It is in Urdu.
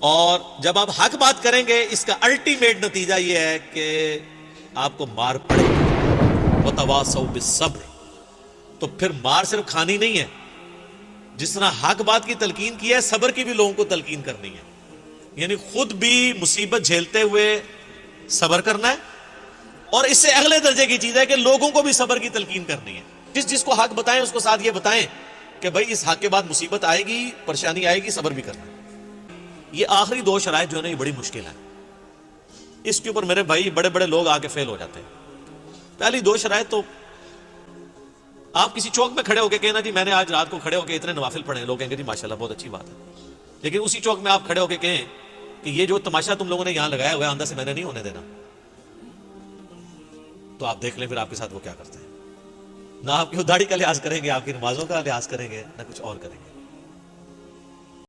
اور جب آپ حق بات کریں گے اس کا الٹیمیٹ نتیجہ یہ ہے کہ آپ کو مار پڑے گی. وتواصوا بالصبر. تو پھر مار صرف کھانی نہیں ہے، جس طرح حق بات کی تلقین کی ہے صبر کی بھی لوگوں کو تلقین کرنی ہے. یعنی خود بھی مصیبت جھیلتے ہوئے صبر کرنا ہے، اور اس سے اگلے درجے کی چیز ہے کہ لوگوں کو بھی صبر کی تلقین کرنی ہے. جس کو حق بتائیں اس کو ساتھ یہ بتائیں کہ بھائی اس حق کے بعد مصیبت آئے گی، پریشانی آئے گی، صبر بھی کرنا ہے. یہ آخری دو شرائط جو ہے نا یہ بڑی مشکل ہے. اس کے اوپر میرے بھائی بڑے بڑے لوگ آ کے فیل ہو جاتے ہیں. پہلی دو شرائط تو آپ کسی چوک میں کھڑے ہو کے کہنا جی میں نے آج رات کو کھڑے ہو کے اتنے نوافل پڑھے ہیں، لوگ کہیں گے جی ماشاءاللہ بہت اچھی بات ہے. لیکن اسی چوک میں آپ کھڑے ہو کے کہیں کہ یہ جو تماشا تم لوگوں نے یہاں لگایا ہوا ہے آندہ سے میں نے نہیں ہونے دینا، تو آپ دیکھ لیں پھر آپ کے ساتھ وہ کیا کرتے ہیں. نہ آپ کی داڑھی کا لحاظ کریں گے، آپ کی نمازوں کا لحاظ کریں گے، نہ کچھ اور کریں گے.